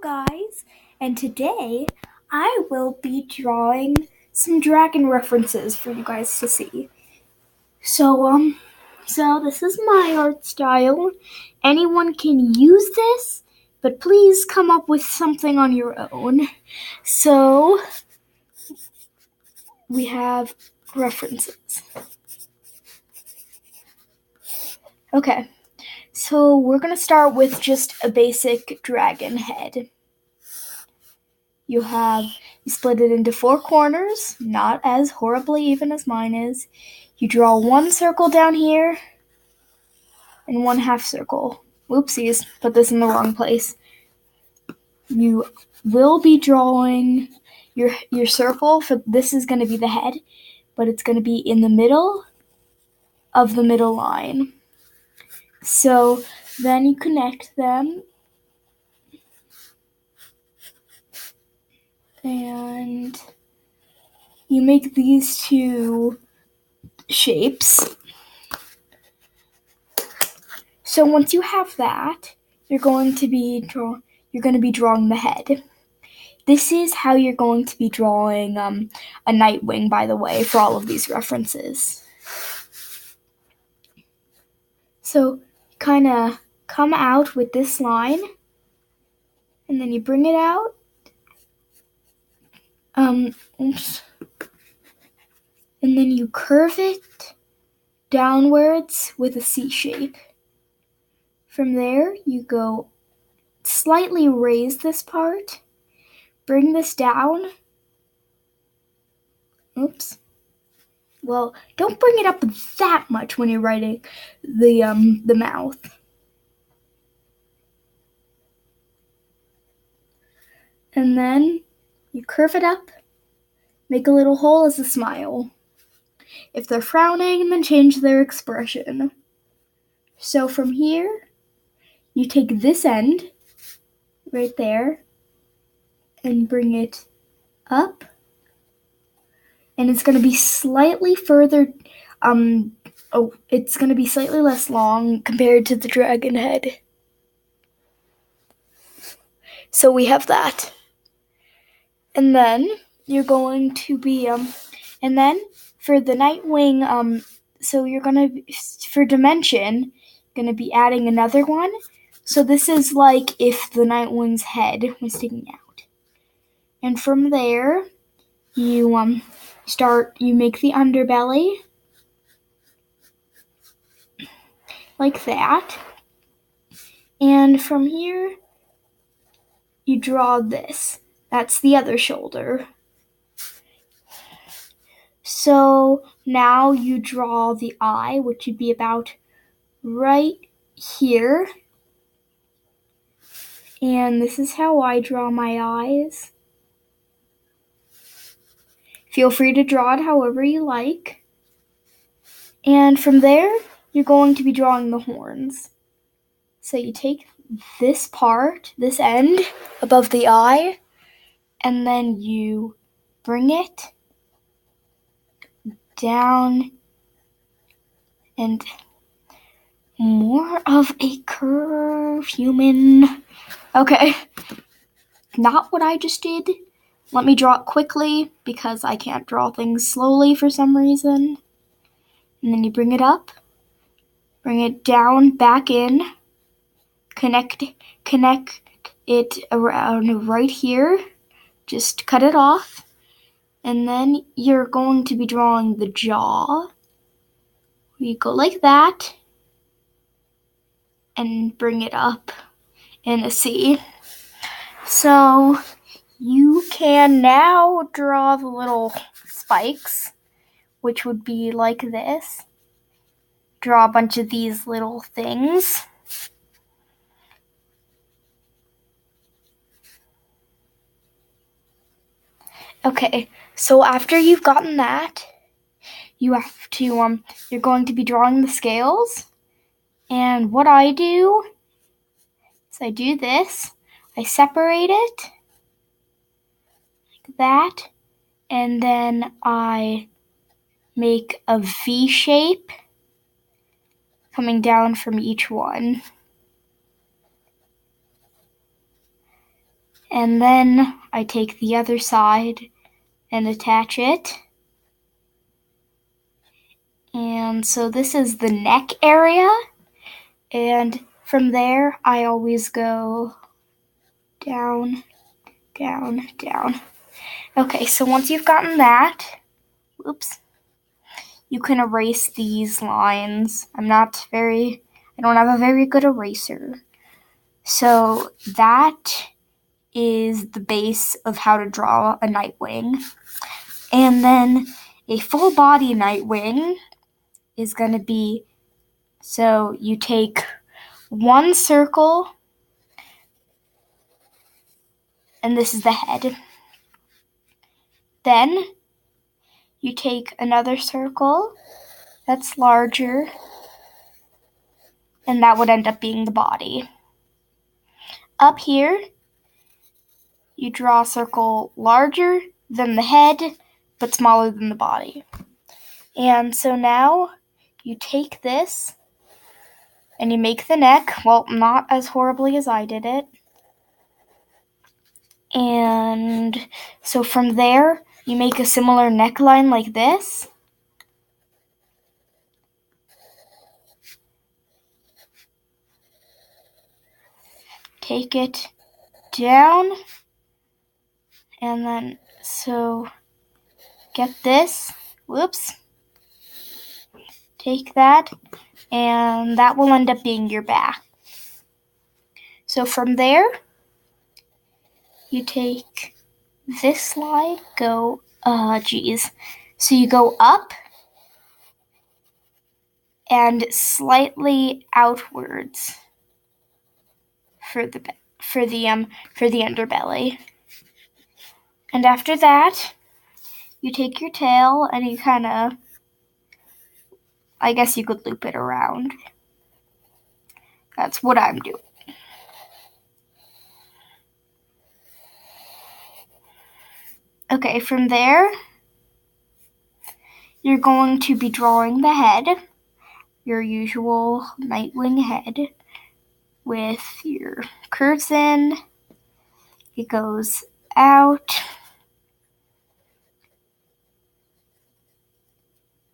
guys, and today I will be drawing some dragon references for you guys to see. So this is my art style. Anyone can use this, but please come up with something on your own. So we have references. Okay, so we're gonna start with just a basic dragon head. You split it into 4 corners, not as horribly even as mine is. You draw 1 circle down here and 1 half circle. Whoopsies, put this in the wrong place. You will be drawing your circle for this is going to be the head, but it's going to be in the middle of the middle line. So then you connect them and you make these 2 shapes. So once you have that, you're going to be drawing the head. This is how you're going to be drawing a Nightwing, by the way, for all of these references. So kind of come out with this line, and then you bring it out. And then you curve it downwards with a C shape. From there, you go slightly raise this part, bring this down. Oops. Well, don't bring it up that much when you're writing the mouth. And then you curve it up, make a little hole as a smile. If they're frowning, then change their expression. So from here, you take this end, right there, and bring it up. And it's going to be slightly further, it's going to be slightly less long compared to the dragon head. So we have that. And then you're going to be, and then for the Nightwing, so you're going to, for dimension, going to be adding another one. So this is like if the Nightwing's head was sticking out. And from there, you make the underbelly like that. And from here, you draw this. That's the other shoulder. So now you draw the eye, which would be about right here. And this is how I draw my eyes. Feel free to draw it however you like. And from there, you're going to be drawing the horns. So you take this part, this end above the eye, and then you bring it down and more of a curve human. Okay, not what I just did. Let me draw it quickly because I can't draw things slowly for some reason. And then you bring it up, bring it down, back in, connect it around right here. Just cut it off. And then you're going to be drawing the jaw. You go like that and bring it up in a C. So you can now draw the little spikes, which would be like this. Draw a bunch of these little things. Okay, so after you've gotten that, you have to, you're going to be drawing the scales. And what I do is I do this. I separate it like that. And then I make a V shape coming down from each one. And then I take the other side and attach it. And so this is the neck area. And from there, I always go down, down, down. Okay, so once you've gotten that, you can erase these lines. I don't have a very good eraser. So that is the base of how to draw a Nightwing. And then a full body Nightwing is going to be, so you take one circle, and this is the head. Then you take another circle that's larger, and that would end up being the body. Up here, you draw a circle larger than the head, but smaller than the body. And so now you take this and you make the neck. Well, not as horribly as I did it. And so from there, you make a similar neckline like this. Take it down. And then, so get this. Whoops. Take that. And that will end up being your back. So from there, you take this slide, So you go up and slightly outwards for the underbelly. And after that, you take your tail and you kind of, I guess you could loop it around. That's what I'm doing. Okay, from there, you're going to be drawing the head, your usual Nightwing head, with your curves in. It goes out.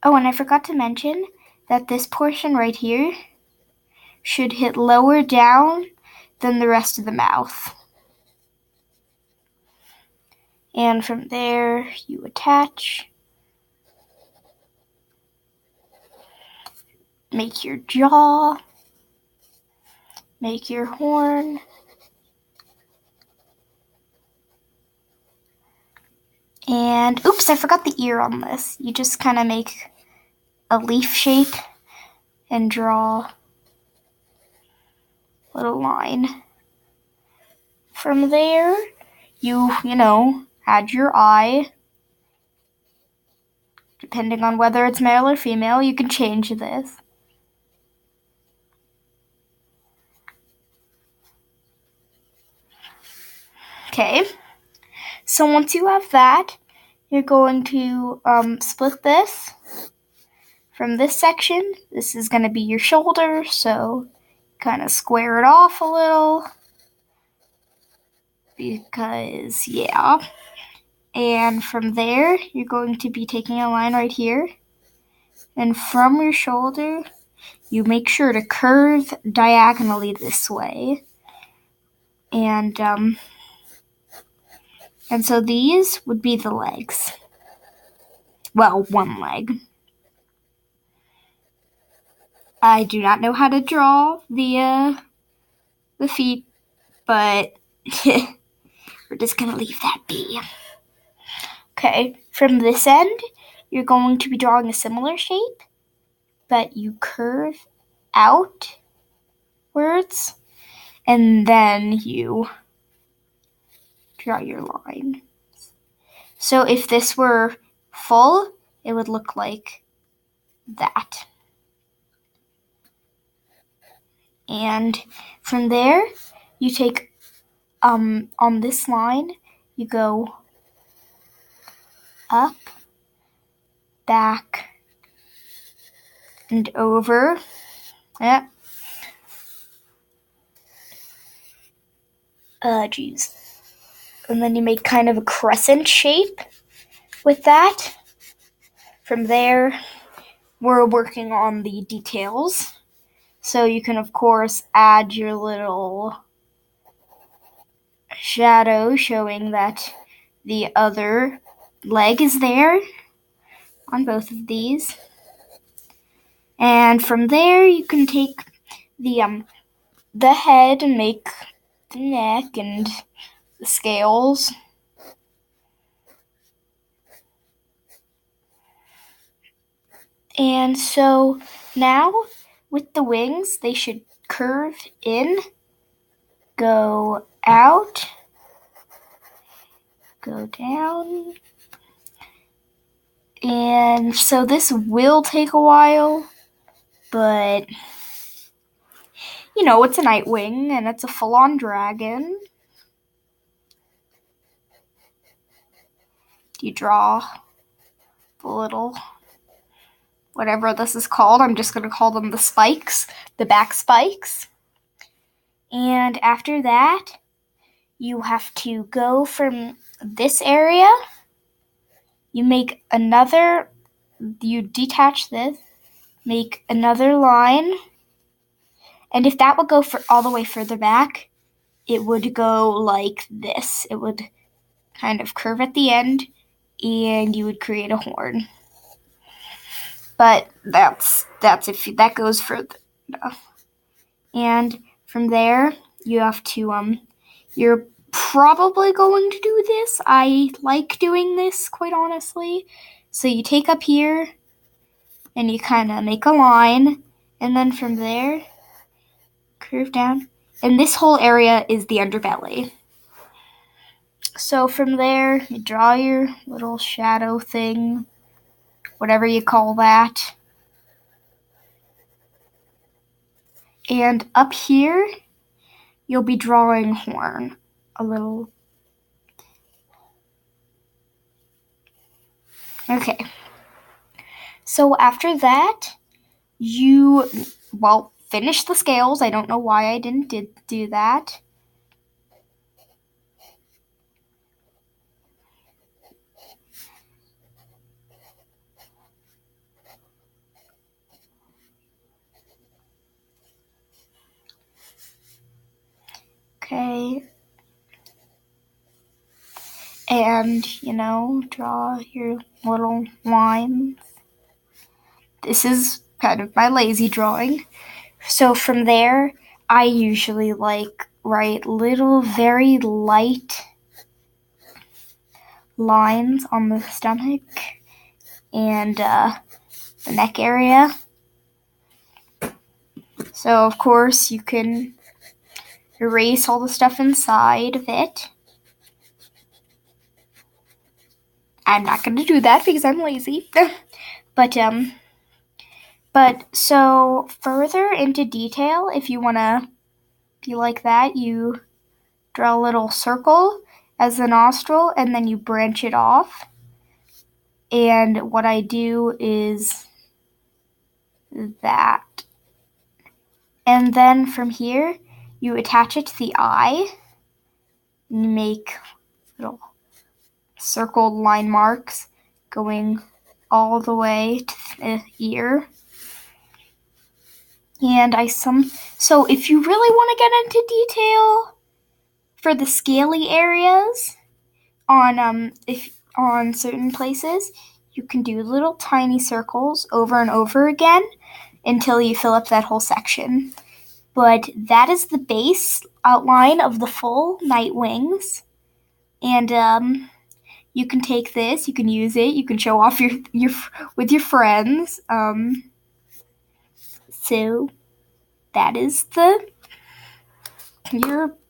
Oh, and I forgot to mention that this portion right here should hit lower down than the rest of the mouth. And from there, you attach, make your jaw, make your horn, and oops, I forgot the ear on this. You just kind of make a leaf shape and draw a little line. From there, you add your eye. Depending on whether it's male or female, you can change this. Okay, so once you have that, you're going to split this from this section. This is going to be your shoulder, so kind of square it off a little. Because, yeah. And from there, you're going to be taking a line right here. And from your shoulder, you make sure to curve diagonally this way. And so these would be the legs. Well, one leg. I do not know how to draw the feet, but we're just going to leave that be. Okay, from this end, you're going to be drawing a similar shape, but you curve outwards, and then you draw your line. So if this were full, it would look like that. And from there, you take, on this line, you go up, back, and over. Yeah. And then you make kind of a crescent shape with that. From there, we're working on the details. So you can, of course, add your little shadow showing that the other leg is there on both of these. And from there, you can take the head and make the neck and the scales. And so now with the wings, they should curve in, go out, go down. And so this will take a while, but you know, it's a Nightwing and it's a full-on dragon. You draw the little, whatever this is called, I'm just going to call them the spikes, the back spikes. And after that, you have to go from this area, you make another, you detach this, make another line, and if that would go for all the way further back, it would go like this. It would kind of curve at the end, and you would create a horn. But that's if that goes further enough. And from there, you have to, you're probably going to do this. I like doing this, quite honestly. So you take up here, and you kind of make a line, and then from there, curve down. And this whole area is the underbelly. So from there, you draw your little shadow thing, whatever you call that. And up here, you'll be drawing horn, a little. Okay. So after that, you, finish the scales. I don't know why I didn't do that. Okay. And, draw your little lines. This is kind of my lazy drawing. So from there, I usually write little, very light lines on the stomach and the neck area. So, of course, you can erase all the stuff inside of it. I'm not going to do that because I'm lazy. But so further into detail, if you want to be like that, you draw a little circle as the nostril and then you branch it off. And what I do is that. And then from here, you attach it to the eye. And you make little circled line marks going all the way to the ear. And so if you really want to get into detail for the scaly areas on certain places, you can do little tiny circles over and over again until you fill up that whole section. But that is the base outline of the full Nightwings. And you can take this, you can use it, you can show off your with your friends. So that is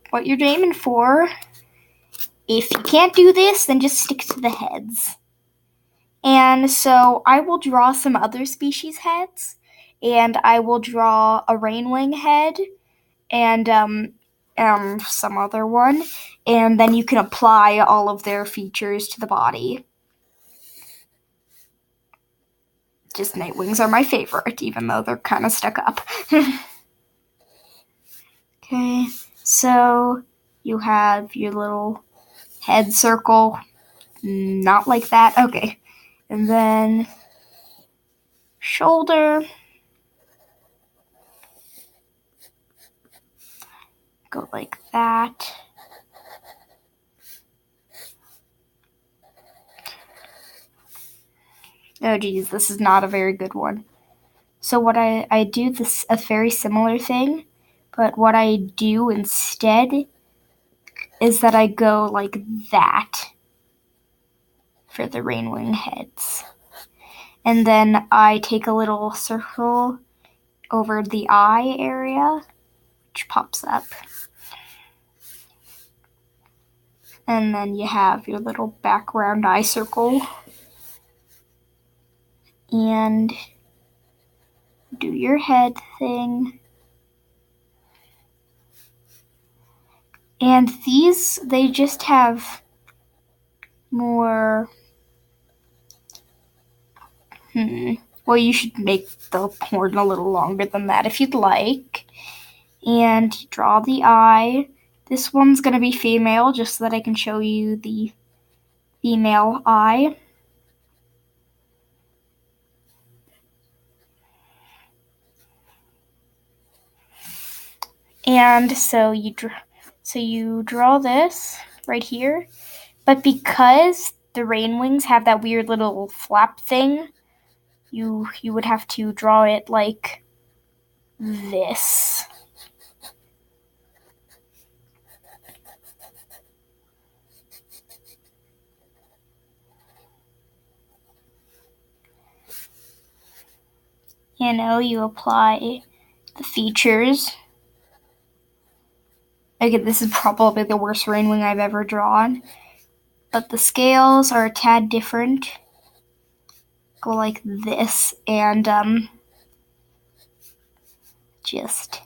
what you're aiming for. If you can't do this, then just stick to the heads. And so I will draw some other species heads, and I will draw a Rainwing head and some other one, and then you can apply all of their features to the body. Just Nightwings are my favorite, even though they're kind of stuck up. Okay, so you have your little head circle, not like that. Okay, and then shoulder, go like that. Oh geez, this is not a very good one. So what I do this a very similar thing, but what I do instead is that I go like that for the rainwing heads. And then I take a little circle over the eye area, which pops up. And then you have your little background eye circle. And do your head thing. And these, they just have more... Well, you should make the horn a little longer than that if you'd like. And draw the eye. This one's going to be female, just so that I can show you the female eye. And so you draw this right here. But because the rainwings have that weird little flap thing, you would have to draw it like this. You know, you apply the features. Okay, this is probably the worst rainwing I've ever drawn. But the scales are a tad different. Go like this and just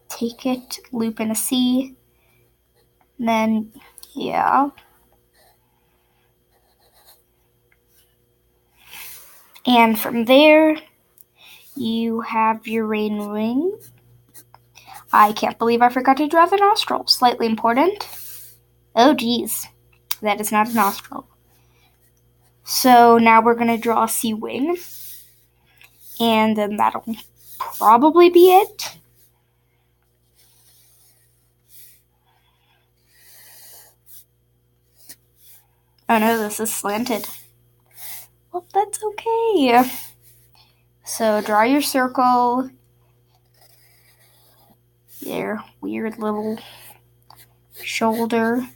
take it, loop in a C, and then, yeah. And from there, you have your rainwing. I can't believe I forgot to draw the nostril. Slightly important. Oh geez, that is not a nostril. So now we're going to draw a sea wing. And then that'll probably be it. Oh no, this is slanted. Well, that's okay. So draw your circle. Your weird little shoulder.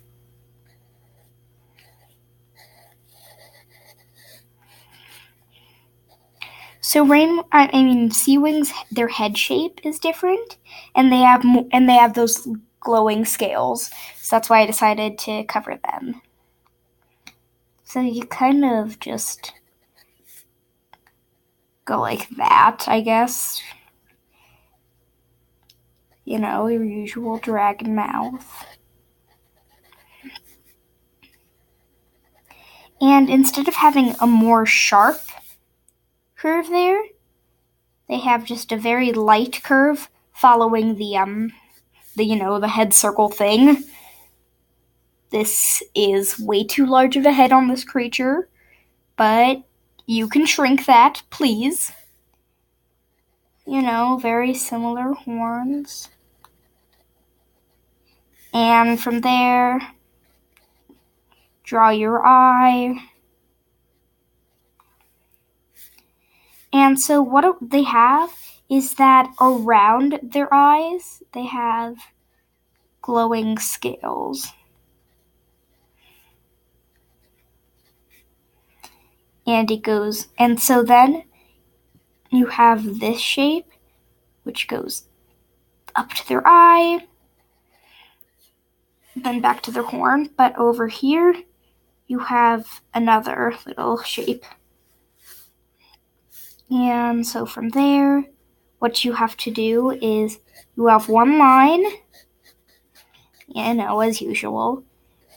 So sea wings, their head shape is different, and they have those glowing scales. So that's why I decided to cover them. So you kind of just go like that, I guess. You know, your usual dragon mouth. And instead of having a more sharp curve there, they have just a very light curve following the head circle thing. This is way too large of a head on this creature, but you can shrink that, please. You know, very similar horns. And from there, draw your eye. And so what they have is that around their eyes, they have glowing scales. And so then you have this shape, which goes up to their eye, then back to their horn. But over here, you have another little shape. And so from there, what you have to do is you have one line, as usual.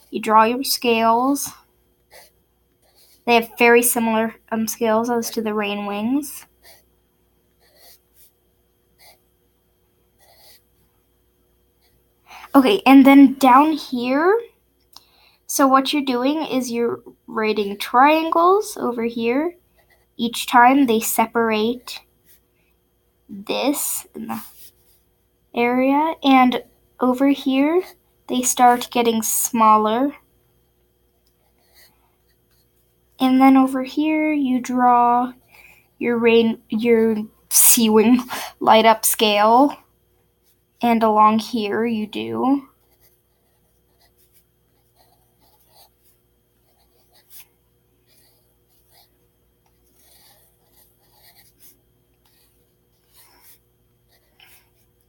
You draw your scales. They have very similar scales as to the rainwings. Okay, and then down here, So what you're doing is you're writing triangles over here. Each time they separate this in the area, and over here they start getting smaller. And then over here you draw your Sea-Wing light up scale, and along here you do.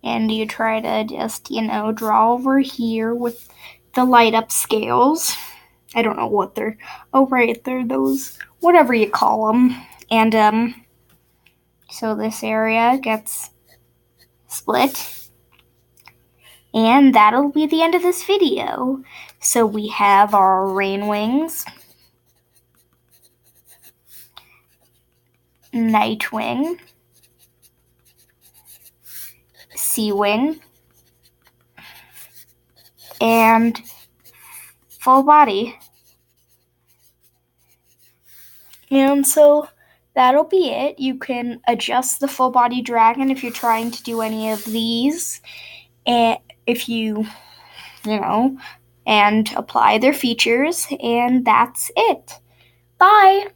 And you try to just, draw over here with the light up scales. I don't know what they're, oh right, they're those, whatever you call them. And so this area gets split. And that'll be the end of this video. So we have our Rain Wings, Nightwing, Sea-Wing, and full body. And so that'll be it. You can adjust the full body dragon if you're trying to do any of these. And if you and apply their features, and that's it. Bye!